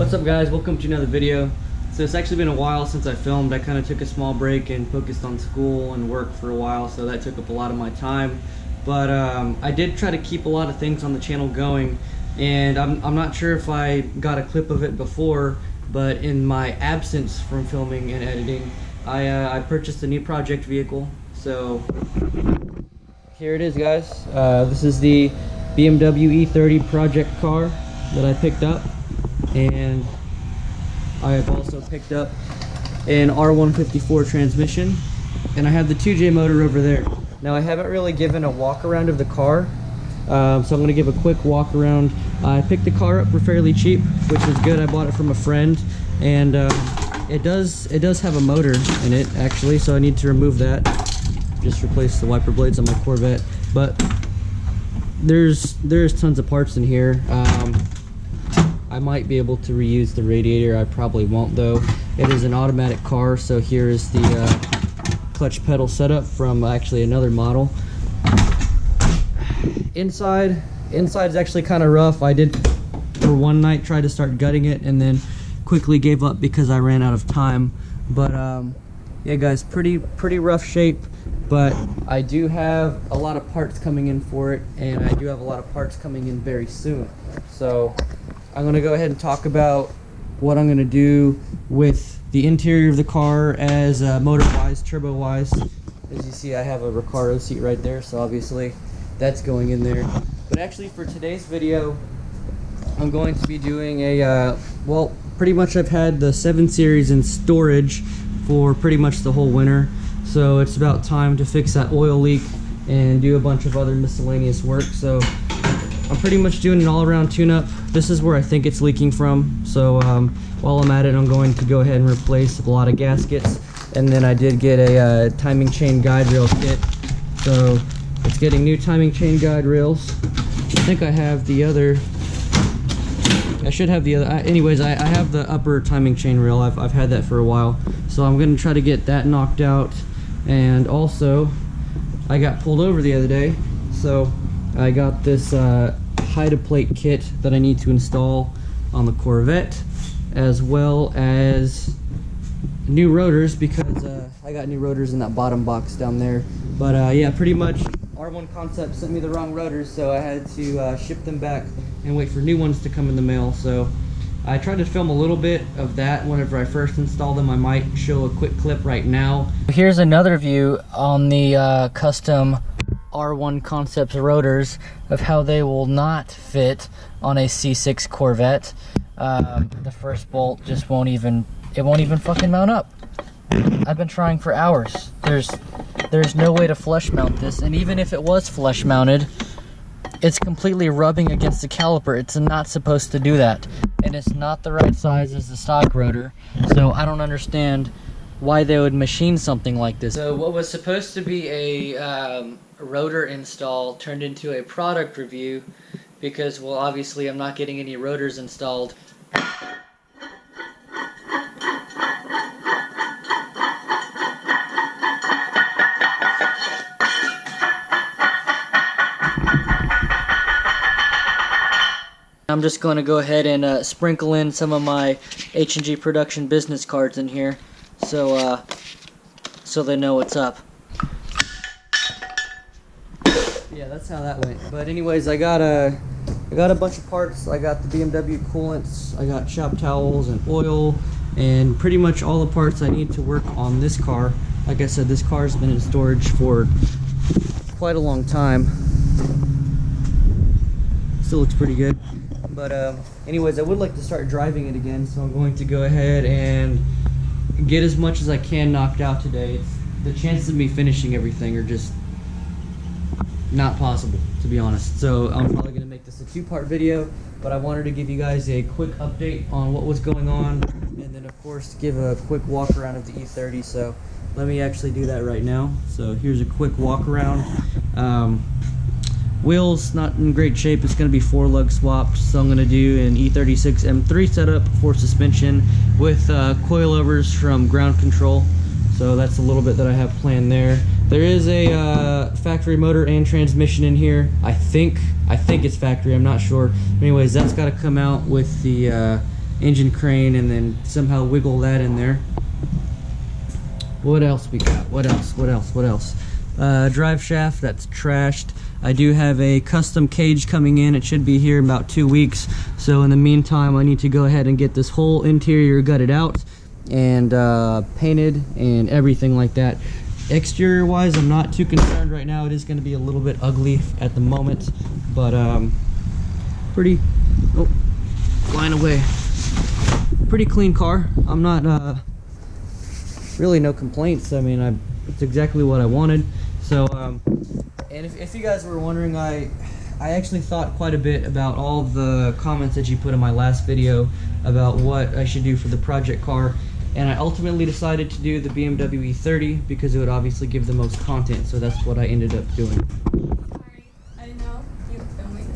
What's up guys, welcome to another video. So it's actually been a while since I filmed. I kind of took a small break and focused on school and work for a while, so that took up a lot of my time. But I did try to keep a lot of things on the channel going, and I'm not sure if I got a clip of it before, but in my absence from filming and editing, I purchased a new project vehicle. So here it is, guys. This is the BMW E30 project car that I picked up, and I have also picked up an R154 transmission, and I have the 2J motor over there. Now I haven't really given a walk around of the car, so I'm going to give a quick walk around. I picked the car up for fairly cheap, which is good. I bought it from a friend, and it does have a motor in it actually, so I need to remove that. Just replace the wiper blades on my Corvette, but there's tons of parts in here. I might be able to reuse the radiator. I probably won't though. It is an automatic car, so here is the clutch pedal setup from actually another model. Inside's actually kind of rough. I did for one night try to start gutting it and then quickly gave up because I ran out of time. But yeah guys, pretty rough shape, but I do have a lot of parts coming in for it, and I do have a lot of parts coming in very soon. So I'm going to go ahead and talk about what I'm going to do with the interior of the car as motor-wise, turbo-wise. As you see, I have a Recaro seat right there, so obviously that's going in there. But actually for today's video, I'm going to be doing a, well, pretty much I've had the 7 Series in storage for pretty much the whole winter. So it's about time to fix that oil leak and do a bunch of other miscellaneous work. So I'm pretty much doing an all-around tune-up. This is where I think it's leaking from. So while I'm at it, I'm going to go ahead and replace a lot of gaskets. And then I did get a timing chain guide rail kit. So it's getting new timing chain guide rails. I think I have the other. I should have the other. Anyways, I have the upper timing chain rail. I've had that for a while. So I'm going to try to get that knocked out. And also, I got pulled over the other day. So I got this hide-a-plate kit that I need to install on the Corvette, as well as new rotors, because I got new rotors in that bottom box down there. But yeah, pretty much R1 Concept sent me the wrong rotors, so I had to ship them back and wait for new ones to come in the mail. So I tried to film a little bit of that whenever I first installed them. I might show a quick clip right now. Here's another view on the custom R1 Concepts rotors of how they will not fit on a C6 Corvette. The first bolt just won't even fucking mount up. I've been trying for hours. There's no way to flush mount this, and even if it was flush mounted, it's completely rubbing against the caliper. It's not supposed to do that, and it's not the right size as the stock rotor. So I don't understand why they would machine something like this. So what was supposed to be a rotor install turned into a product review, because, well, obviously I'm not getting any rotors installed. I'm just going to go ahead and sprinkle in some of my H&G production business cards in here, so they know what's up. Yeah, that's how that went. But anyways, I got a bunch of parts. I got the BMW coolants, I got shop towels and oil, and pretty much all the parts I need to work on this car. Like I said, this car's been in storage for quite a long time. Still looks pretty good. But anyways, I would like to start driving it again, so I'm going to go ahead and get as much as I can knocked out today. The chances of me finishing everything are just not possible, to be honest. So I'm probably going to make this a 2-part video, but I wanted to give you guys a quick update on what was going on, and then of course give a quick walk around of the E30. So let me actually do that right now. So here's a quick walk around. Wheels not in great shape. It's going to be 4 lug swapped, so I'm going to do an E36 M3 setup for suspension with coilovers from ground control. So that's a little bit that I have planned there. There is a factory motor and transmission in here. I think it's factory, I'm not sure. Anyways, that's got to come out with the engine crane and then somehow wiggle that in there. What else we got? What else? Drive shaft, that's trashed. I do have a custom cage coming in. It should be here in about 2 weeks. So in the meantime, I need to go ahead and get this whole interior gutted out and painted and everything like that. Exterior wise, I'm not too concerned right now. It is going to be a little bit ugly at the moment, but pretty, oh, flying away. Pretty clean car. I'm not really no complaints. I mean, it's exactly what I wanted. So and if you guys were wondering, I actually thought quite a bit about all the comments that you put in my last video about what I should do for the project car, and I ultimately decided to do the BMW E30 because it would obviously give the most content, so that's what I ended up doing. Sorry, I didn't know you were filming.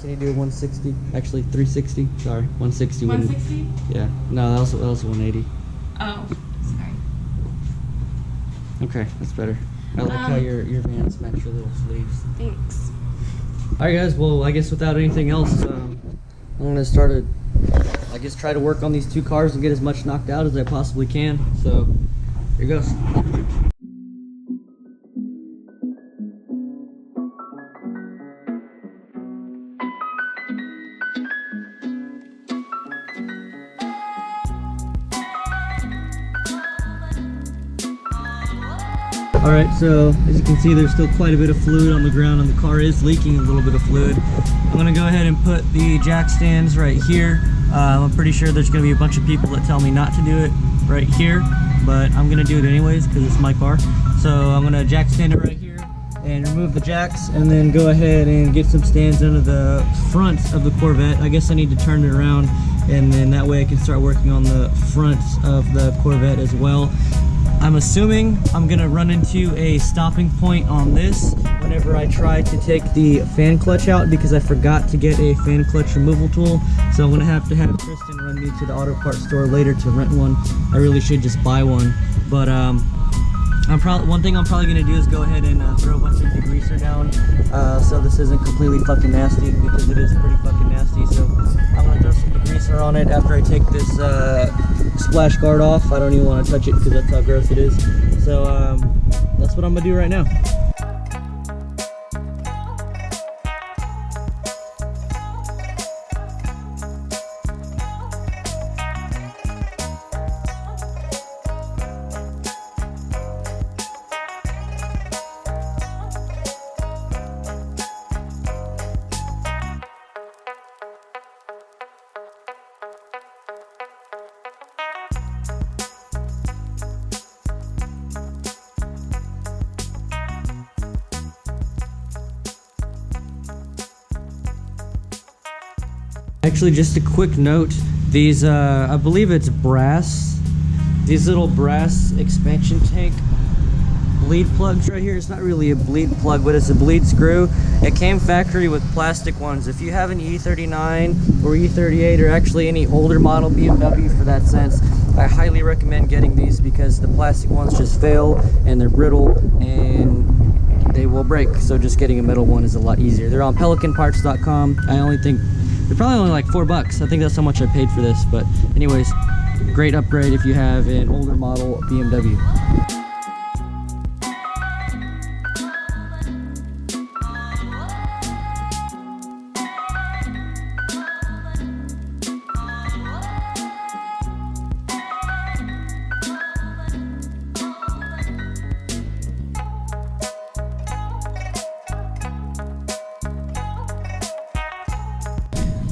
Can you do a 160? Actually 360? Sorry, 160. 160? Yeah, no, that was 180. Oh, sorry. Okay, that's better. I like how your Vans match your little sleeves. Thanks. Alright guys, well I guess without anything else, I'm gonna start try to work on these two cars and get as much knocked out as I possibly can. So here goes. Alright, so as you can see, there's still quite a bit of fluid on the ground and the car is leaking a little bit of fluid. I'm going to go ahead and put the jack stands right here. I'm pretty sure there's going to be a bunch of people that tell me not to do it right here, but I'm going to do it anyways because it's my car. So I'm going to jack stand it right here and remove the jacks, and then go ahead and get some stands under the front of the Corvette. I guess I need to turn it around, and then that way I can start working on the front of the Corvette as well. I'm assuming I'm gonna run into a stopping point on this whenever I try to take the fan clutch out, because I forgot to get a fan clutch removal tool. So I'm gonna have Kristen run me to the auto parts store later to rent one. I really should just buy one, but one thing I'm probably gonna do is go ahead and throw a bunch of degreaser down, so this isn't completely fucking nasty, because it is pretty fucking nasty. So I'm gonna throw some degreaser on it after I take this splash guard off. I don't even want to touch it because that's how gross it is. So that's what I'm gonna do right now. Actually, just a quick note, these I believe it's brass, these little brass expansion tank bleed plugs right here. It's not really a bleed plug, but it's a bleed screw. It came factory with plastic ones. If you have an E39 or E38, or actually any older model BMW for that sense, I highly recommend getting these, because the plastic ones just fail and they're brittle and they will break. So just getting a metal one is a lot easier. They're on pelicanparts.com. I only think they're probably only like $4. I think that's how much I paid for this. But anyways, great upgrade if you have an older model BMW.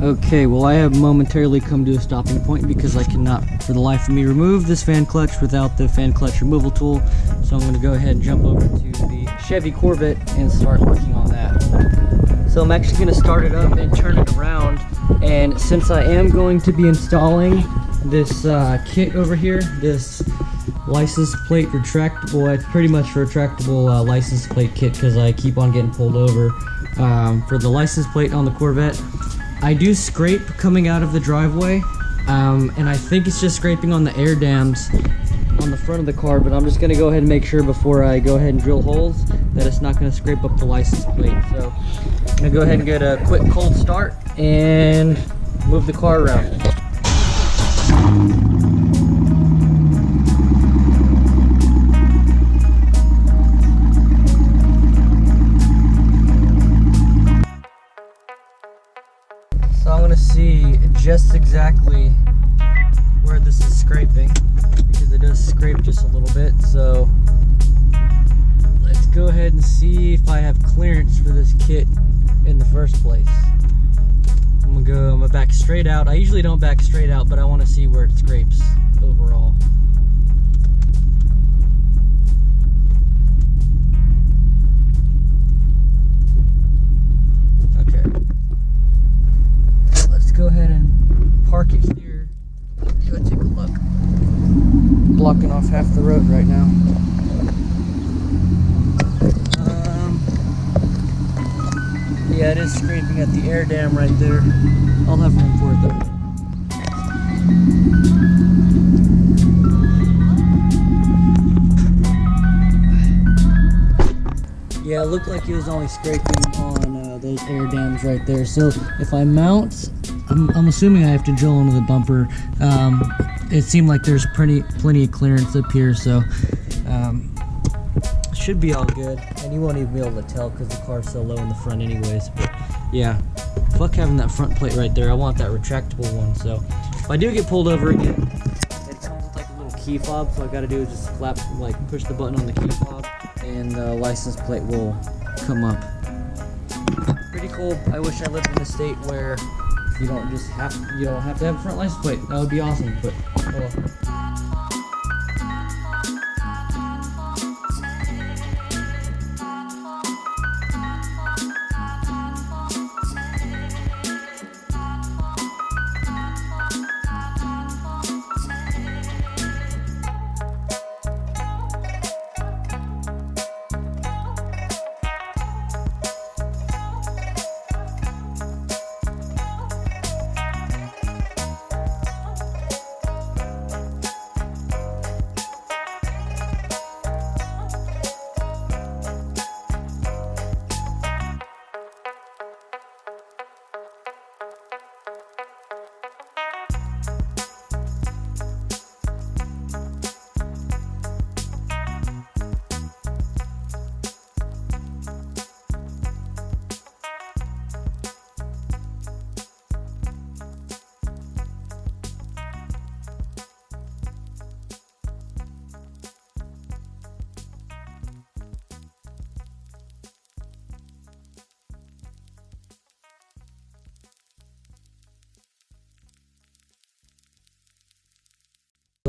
Okay, well I have momentarily come to a stopping point because I cannot for the life of me remove this fan clutch without the fan clutch removal tool. So I'm going to go ahead and jump over to the Chevy Corvette and start working on that. So I'm actually going to start it up and turn it around, and since I am going to be installing this kit over here, this license plate retractable, it's pretty much a retractable license plate kit because I keep on getting pulled over for the license plate on the Corvette. I do scrape coming out of the driveway, and I think it's just scraping on the air dams on the front of the car, but I'm just going to go ahead and make sure before I go ahead and drill holes that it's not going to scrape up the license plate. So I'm going to go ahead and get a quick cold start and move the car around. So I'm gonna see just exactly where this is scraping, because it does scrape just a little bit. So let's go ahead and see if I have clearance for this kit in the first place. I'm gonna back straight out. I usually don't back straight out, but I want to see where it scrapes overall. Okay. Let's go ahead and park it here. Go take a look. Blocking off half the road right now. Yeah, it is scraping at the air dam right there. I'll have room for it though. Yeah, it looked like it was only scraping on those air dams right there. So if I mount, I'm assuming I have to drill into the bumper. It seemed like there's plenty of clearance up here, so should be all good. And you won't even be able to tell because the car's so low in the front anyways. But yeah, fuck having that front plate right there. I want that retractable one. So if I do get pulled over again, it comes with like a little key fob. So all I gotta do is just push the button on the key fob, and the license plate will come up. Pretty cool. I wish I lived in a state where you don't have to have a front license plate. That would be awesome. But oh well.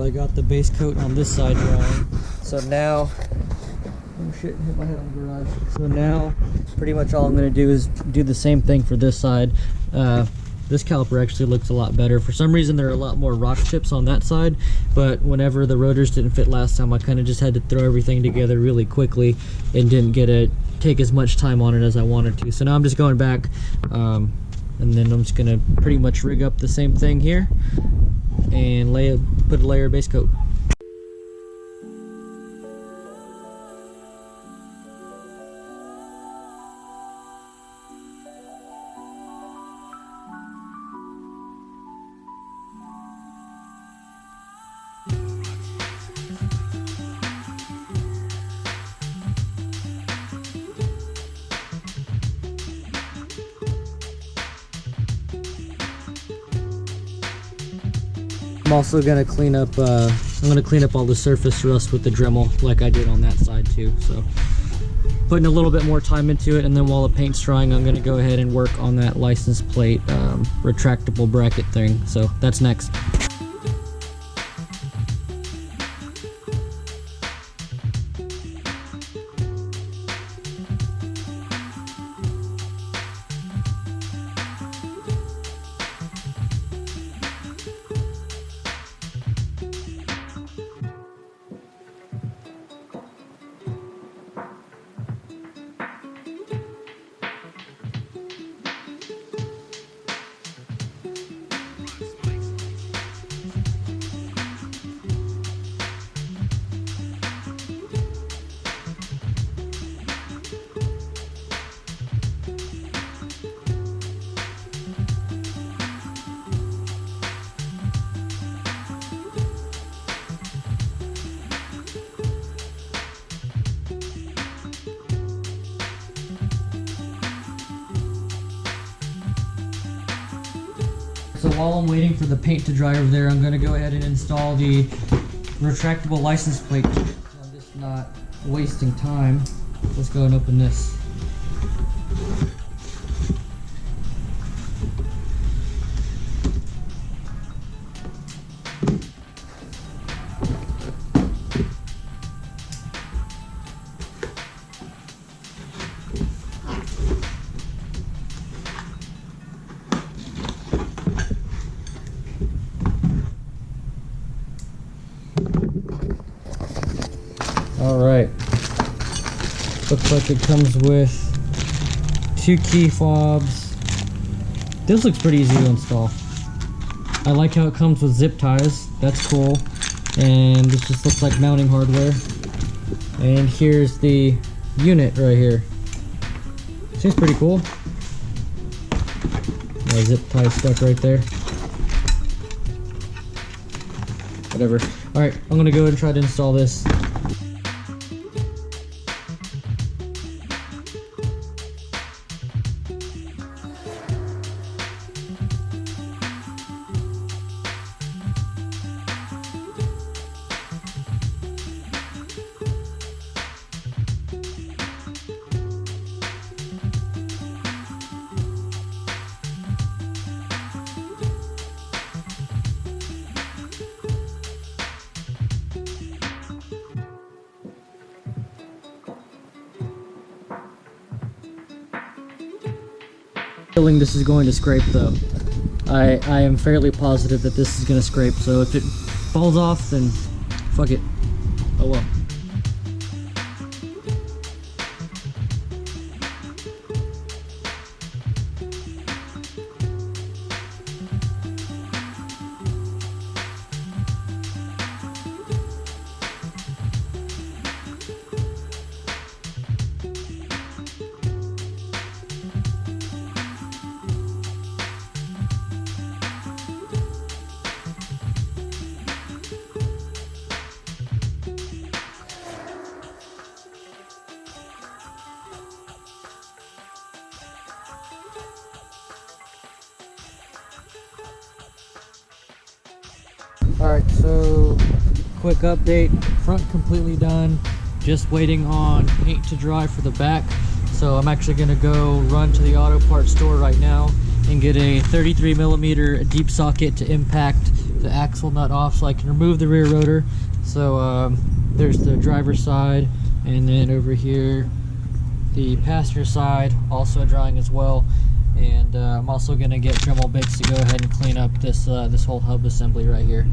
I got the base coat on this side drying. So now, oh shit, hit my head on the garage. So now, pretty much all I'm going to do is do the same thing for this side. This caliper actually looks a lot better. For some reason, there are a lot more rock chips on that side, but whenever the rotors didn't fit last time, I kind of just had to throw everything together really quickly and didn't get to take as much time on it as I wanted to. So now I'm just going back, and then I'm just going to pretty much rig up the same thing here and put a layer of base coat. I'm also gonna clean up all the surface rust with the Dremel like I did on that side too. So putting a little bit more time into it, and then while the paint's drying, I'm gonna go ahead and work on that license plate retractable bracket thing. So that's next. So while I'm waiting for the paint to dry over there, I'm going to go ahead and install the retractable license plate. So I'm just not wasting time. Let's go and open this. Alright, looks like it comes with 2 key fobs. This looks pretty easy to install. I like how it comes with zip ties, that's cool. And this just looks like mounting hardware. And here's the unit right here. Seems pretty cool. Yeah, zip tie stuck right there. Whatever. Alright, I'm gonna go ahead and try to install this. Feeling this is going to scrape though. I am fairly positive that this is going to scrape, so if it falls off, then fuck it. Oh well. Alright, so quick update. Front completely done. Just waiting on paint to dry for the back. So I'm actually going to go run to the auto parts store right now and get a 33mm deep socket to impact the axle nut off so I can remove the rear rotor. So there's the driver's side, and then over here the passenger side also drying as well. And I'm also going to get Dremel bits to go ahead and clean up this this whole hub assembly right here.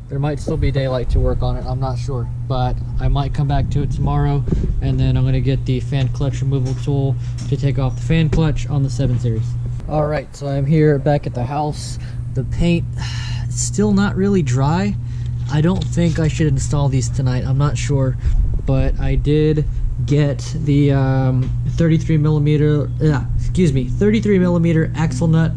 There might still be daylight to work on it, I'm not sure, but I might come back to it tomorrow, and then I'm going to get the fan clutch removal tool to take off the fan clutch on the 7 Series. Alright, so I'm here back at the house. The paint is still not really dry. I don't think I should install these tonight, I'm not sure, but I did get the 33mm axle nut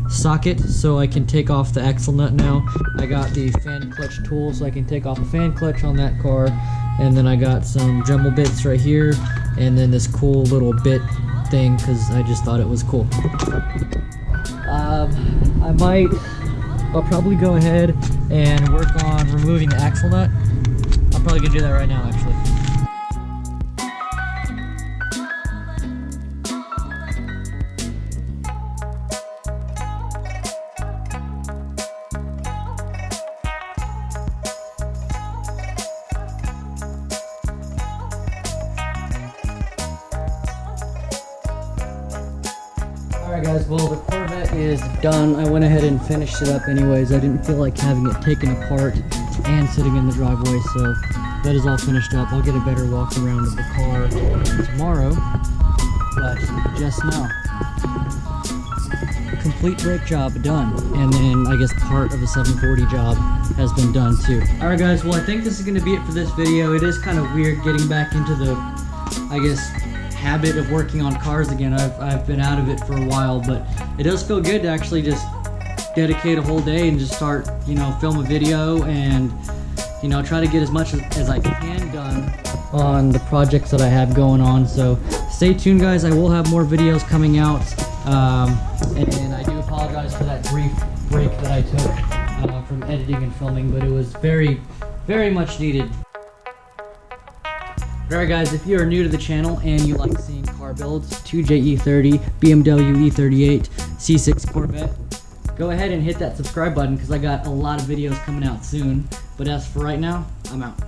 socket, so I can take off the axle nut now. I got the fan clutch tool so I can take off the fan clutch on that car, and then I got some Dremel bits right here, and then this cool little bit thing because I just thought it was cool. I'll probably go ahead and work on removing the axle nut. I'm probably gonna do that right now actually. Alright guys, well the Corvette is done. I went ahead and finished it up anyways. I didn't feel like having it taken apart and sitting in the driveway, so that is all finished up. I'll get a better walk around of the car tomorrow, but just now. Complete brake job done, and then I guess part of the 740 job has been done too. Alright guys, well I think this is going to be it for this video. It is kind of weird getting back into the, I guess, habit of working on cars again. I've been out of it for a while, but it does feel good to actually just dedicate a whole day and just start, you know, film a video and, you know, try to get as much as I can done on the projects that I have going on. So stay tuned guys, I will have more videos coming out, and I do apologize brief break that I took from editing and filming, but it was very, very much needed. Alright guys, if you are new to the channel and you like seeing car builds, 2J E30, BMW E38, C6 Corvette, go ahead and hit that subscribe button because I got a lot of videos coming out soon. But as for right now, I'm out.